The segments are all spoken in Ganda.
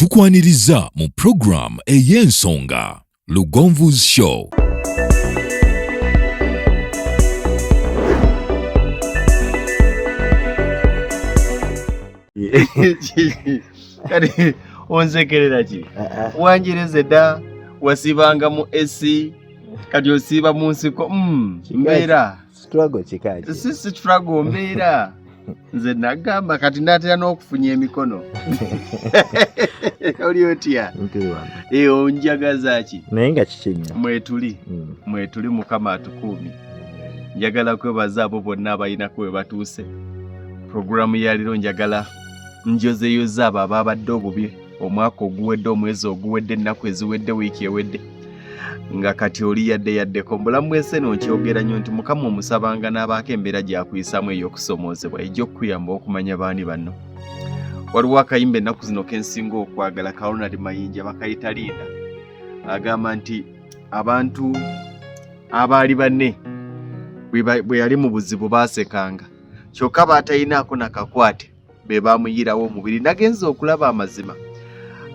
tukwaniriza mu program ey'ensonga Lugonvu's Show. Kati onzekerera ki wanjereze dda wasibanga mu AC kati osiba mu nsiko mbeera struggle kikaji si struggle mbeera nze nagamba kati ndatera n'okufunya emikono oli otya onjagaza ki naye nga kikinya mwetuli mukama atukuumi njagala kwebaza abo bonna abayinako we batuuse programu ya lero njagala njozeyoza abo ababadde obubi omwaka oguwedde omwezi oguwedde ennaku eziwedde wiiki ewedde nga kati oli yaddeko mbulamu bwese nonkyogera nnyo nti mukama omusabanga n'abaako embeera gyakuyisaamu ey'okusomoozebwa ejja okukuyamba okumanya baani banno. Waliwo akayimba ennaku zino kensinga okwagala ka Ronald Mayinja bakayita Linda agamba nti abantu abaali banne bwe yali mu buzibu baasekanga kyokka baatayinaako nakakwate be baamuyirawo omubiri. Nagenza okulaba amazima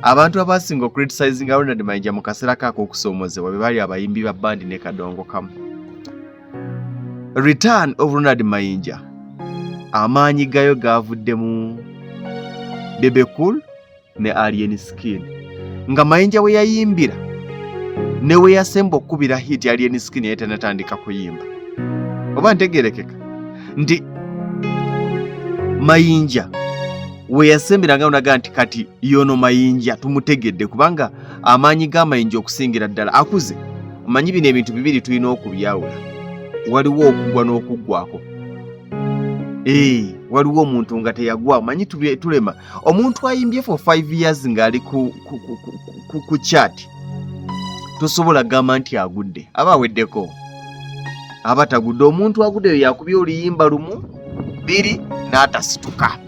abantu abasinga okuritisizing Ronald Mayinja mu kaseera kaako okusoomozebwa be bali abayimbi ba bandi ne Kadongo Kamu. Return of Ronald Mayinja amaanyi gayo gaavudde mu Bebe Cool ne Alien Skin nga Mayinja we yayimbira ne we yasemba okubira hit Alien Skin yali tanatandika kuyimba. Oba ntegerekeka nti Mayinja we yasembera unaga nti kati yono Mayinja tumutegedde kubanga amaanyi ga Mayinja okusingira ddala akuze. Omanyi bino ebintu bibiri tulina okubyawula. Waliwo okugwa n'okuggwako. Waliwo omuntu nga teyagwa manyi tulema omuntu ayimbye for 5 years ng'ali ku chat tosobola gamba nti agudde aba aweddeko aba tagudde. Omuntu agudde yakubye oluyimba lumu 2 n'atasituka.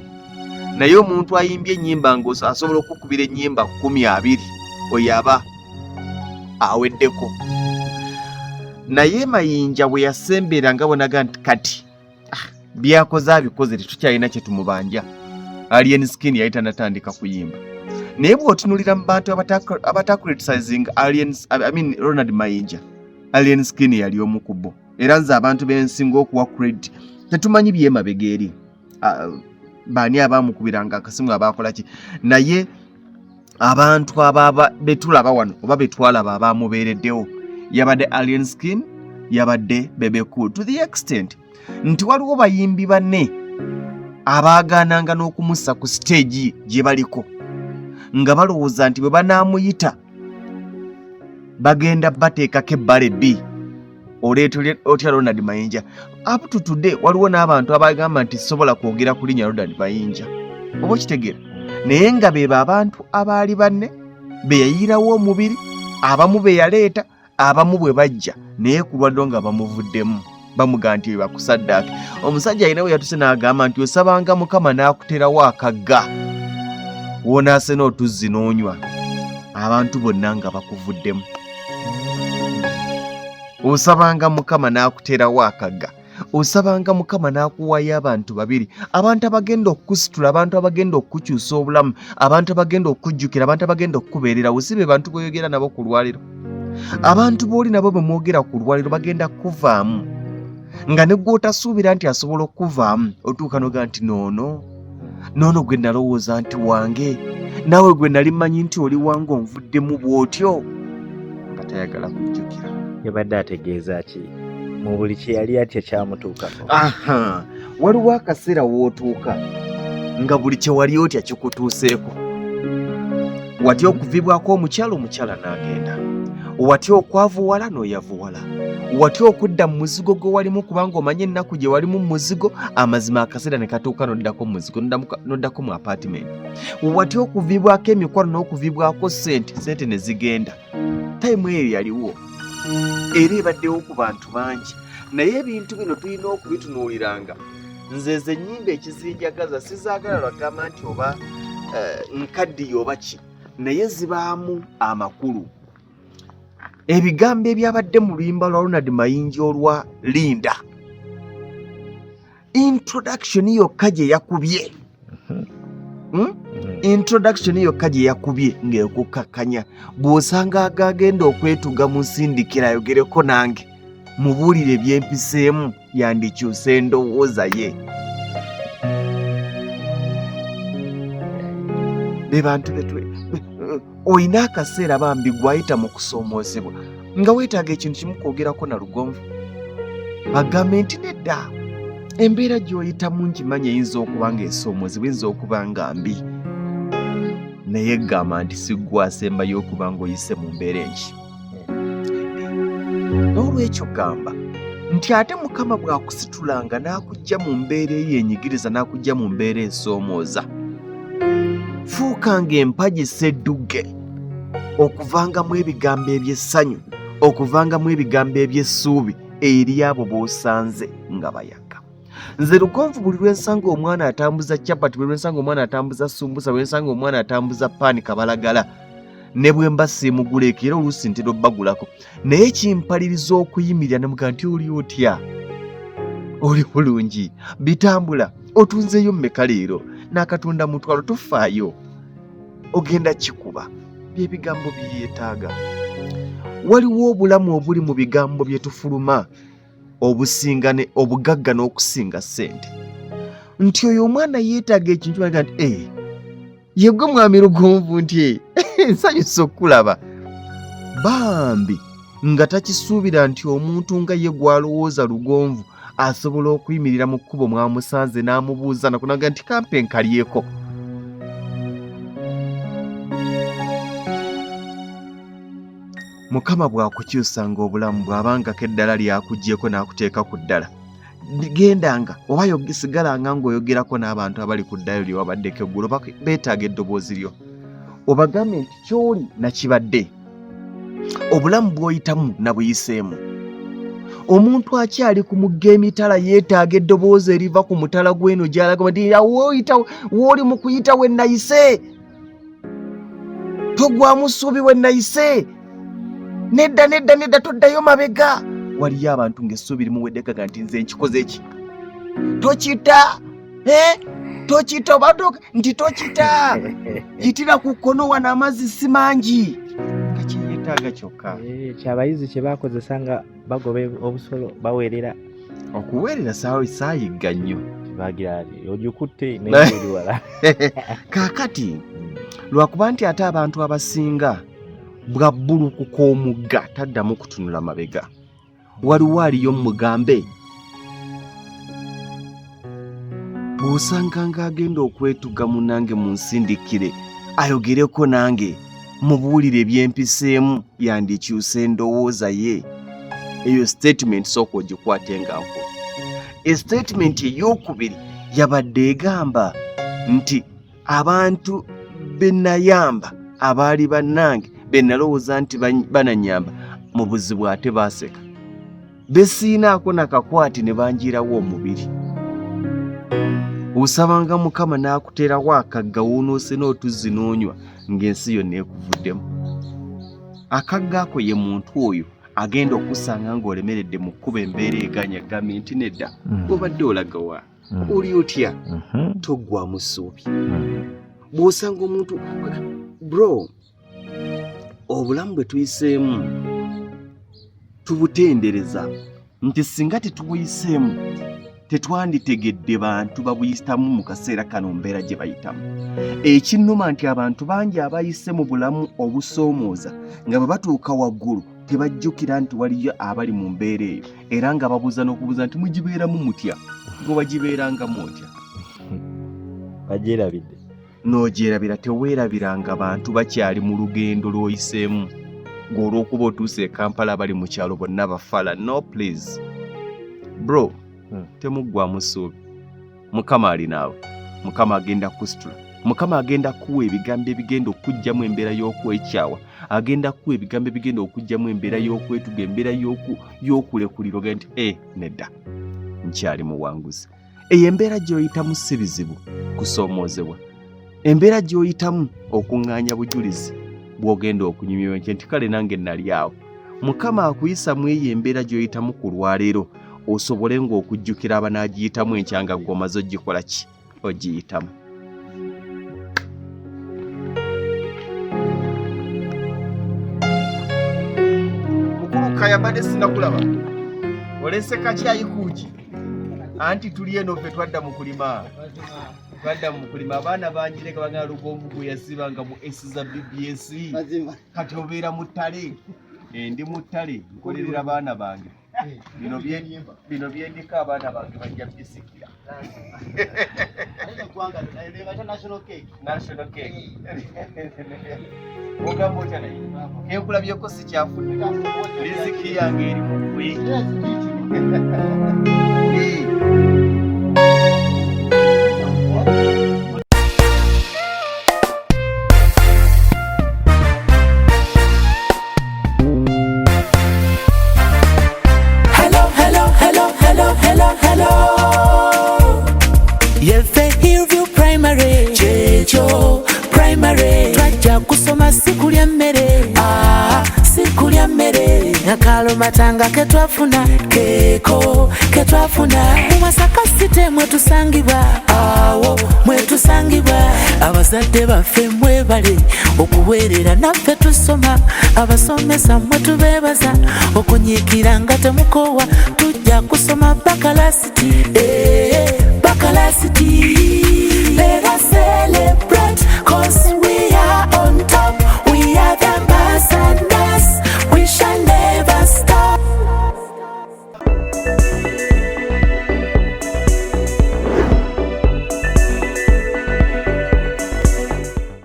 Naye omuntu ayimbye ennyimba ng'asobola okukubira ennyimba 10-20 oyo aba aweddeko. Naye Mayinja bwe yasembera nga bonaga nti kati byakoze abikoze tetukyalina kye tumubanja. Alien Skin yali tanatandika kuyimba. Naye bw'otunulira mu bantu abatacriticizing Ronald Mayinja, Alien Skin yali omu ku bo. Era nze abantu bensinga okuwa credit tetumanyi byemabega eri baani abaamukubiranga akasimu abaakola ki. Naye abantu betulaba wano oba betwalaba abaamubeereddewo yabadde Alien Skin yabadde Bebe Cool to the extent nti waliwo bayimbi banne abaagaananga n'okumussa ku stage gye baliko nga balowooza nti bwe banaamuyita bagenda bateekako ebbala bbi oleeta otya Ronald Mayinja. Up to today waliwo n'abantu abagamba nti sobola kwogera ku linnya Ronald Mayinja oba okitegeera. Naye nga beebo abantu abaali banne be yayirawo omubiri, abamu be yaleeta, abamu bwe bajja naye ku lwaddo nga bamuvuddemu bamuga nti bakusaddaake. Omusajja alina we yatuse n'agamba nti osabanga Mukama n'akuterawo akagga woonaase n'otuzzi n'onywa abantu bonna nga bakuvuddemu. Osabanga Mukama n'akuterawo akagga, osabanga Mukama n'akuwayo abantu babiri, abantu abagenda okukusitula, abantu abagenda okukukyusa obulamu, abantu abagenda okukujjukira, abantu abagenda okukubeererawo. Si be bantu b'oyogera nabo ku lwaliro. Abantu b'oli nabo bwe mwogera ku lwaliro bagenda kuvaamu nga ne gw'otasuubira nti asobola okuvaamu otuuka noga nti noono gwe nalowooza nti wange, naawe gwe nali mmanyi nti oli wange onvuddemu bw'otyo nga tayagala kujjukira. Yabadde ategeeza ki mu buli kye yali atya kyamutuukako? Waliwo akaseera w'otuuka nga buli kye wali otya kikutuuseeko. Watya okuvibwako omukyala n'agenda, watya okwavuwala n'oyavuwala, watya okudda mu muzigo gwe walimu kubanga omanye ennaku gye walimu mu muzigo, amazima akaseera ne katuuka n'oddako mu muzigo n'oddako mu apartment. Watya okuvibwako emikwano n'okuvibwako sente ne zigenda. Time eyo yaliwo era ebaddewo ku bantu bangi. Naye ebintu bino tulina okubitunuuliranga. Nze ennyimba ekizinjagaza sizaagala lwagamba nti oba nkaddiyo oba ki, naye zibaamu amakulu. Ebigambo ebyabadde mu luyimba lwa Ronald Mayinja olwa Linda, introduction yokka gye yakubye introduction yokka gye yakubye ng'ekukkakanya bw'osanga agagenda okwetuga mu nsindikira ayogereko nange mubuulire byempiseemu yandikyusa endowooza ye. Be bantu olina akaseera bambi gwayita mu kusoomoozebwa nga weetaaga ekintu kimu kwogerako na lugonvu. Bagambe nti nedda embeera gy'oyitamu nkimanyi eyinza okuba nga esoomoozebwa eyinza okuba nga mbi, naye gamba nti siggwa asembayo okuba ng'oyise mu mbeera enki. N'olwekyo gamba nti ate Mukama bw'akusitulanga n'akujja mu mbeera eyenyigiriza n'akujja mu mbeera esoomooza, fuukanga empagi sedduge okuvangamu ebigambo eby'essanyu, okuvangamu ebigambo eby'essuubi eri abo b'osanze nga bayaga. Nze Lugonvu buli lwensanga omwana atambuza capati, buli lwensanga omwana atambuza sumbusa, buli lwensanga omwana atambuza paani kabalagala, ne bwe mba siimuguleko era oluusi ntera obbagulako, naye kimpaliriza okuyimirira nemuga nti oli otya, oli bulungi, bitambula, otunzeeyo mmeka leero, n'akatunda mutwalo tufaayo, ogenda kikuba. By'ebigambo byeyeetaaga. Waliwo obulamu obuli mu bigambo bye tufuluma obusingane obugagga n'okusinga ssente. Nti oyo omwana yeetaaga ekintu aga nti yegwe mwami Lugonvu nti nsanyusa okulaba. Bambi nga takisuubira nti omuntu nga ye gw'alowooza Lugonvu asobola okuyimirira mu kkubo mwamusanze n'amubuuza nakunaga nti kampe nkalyeko. Mukama bw'akukyusanga obulamu bw'abangako eddala lyakuggyeko n'akuteeka ku ddala, gendanga oba sigalanga ng'oyogerako n'abantu abali ku ddala lye wabaddeko eggulo beetaaga eddoboozi lyo, obagambe nti ky'oli nakibadde, obulamu bw'oyitamu na buyiseemu. Omuntu akyali ku mugga emitala yeetaaga eddoboozi eriva ku mutala gw'eno gy'alaga nti w'oli mu kuyita we nayise, togwamu ssuubi we nayise, nedda toddayo mabega. Waliyo abantu ng'essuubi limuweddekaga nti nze nkikoze ki, tokita tokita oba nti tokita yitira ku kkono wano amazzi si mangi, nga kyeyeetaaga kyokka. Kyabayizi kye baakozesa nga bagoba obusolo baweerera. Okuweerera saayigga nnyo bagira ogikutte n'eri wala. Kaakati lwakuba nti ate abantu abasinga bwa bbulukuka omugga taddamu kutunula mabega. Waliwo aliyo mugambe bw'osanga ng'agenda okwetuga munange mu nsindikire ayogereko nange mubuulire byempiseemu yandikyusa endowooza ye. Eyo statement sooka ogikwate nga nko. Statement ey'okubiri yabadde egamba nti abantu be nayamba abaali bannange be nalowooza nti bananyamba mu buzibu ate baaseka, be siinaako nakakwate ne banjirawo omubiri. Osabanga Mukama n'akuteerawo akagga woonoose n'otuzzi n'onywa ng'ensi yonna ekuvuddemu. Akagga ako ye muntu oyo agenda okusanga ng'olemeredde mu kkuba embeera eganya gambe nti nedda obadde olaga wa, oli otya, toggwamu ssuubi. Bw'osanga omuntu bro, obulamu bwe tuyiseemu tubutendereza nti singa tetubuyiseemu tetwanditegedde bantu babuyitamu mu kaseera kano mbeera gye bayitamu. Ekinnuma nti abantu bangi abayise mu bulamu obusoomooza nga bwe batuuka waggulu tebajjukira nti waliyo abali mu mbeera eyo era nga babuuza n'okubuuza nti mugibeeramu mutya, gwe wagibeerangamu otya? Bagyerabidde. N'ogyerabira teweerabiranga bantu bakyali mu lugendo lw'oyiseemu ng'olw'okuba otuuse e Kampala abali mu kyalo bonna bafala. No please bro, temuggwamu ssuubi. Mukama ali naawe, Mukama agenda kusitula, Mukama agenda kuwa ebigambo ebigenda okuggyamu embeera y'okwekyawa, agenda kuwa ebigambo ebigenda okuggyamu embeera y'okwetuga, embeera y'okulekulira oga nti nedda nkyali muwanguzi. Eyo embeera gy'oyitamu si bizibu kusoomoozebwa, embeera gy'oyitamu okuŋŋaanya bujulizi bw'ogenda okunyumya nti kale nange nali awo. Mukama akuyisa mu eyo embeera gy'oyitamu ku lwaleero osobole ng'okujjukira abanaagiyitamu enkya nga ggwe omaze ogikola ki, ogiyitamu. yabadde sinakulaba olese kakyayi kuki anti tuli eno ffe twadda mu kulima abaana banjireka bagana Lugonvu gwe yasibanga mu esi za BBS kati obeera mu ttale ndi mu ttale nkolerera abaana bange bino byendika abaana bange bajja bisikira national cake ogamba otya naye enkulabyeko sikyafudde riziki yange eri mu ggwe matanga ketwafuna keko ketwafuna Masaka site mwetusangibwa awo mwetusangibwa abazadde baffe mwebale okuweerera naffe tusoma abasomesa mwetubeebaza okunyiikira nga temukowa tujja kusoma bakalasiti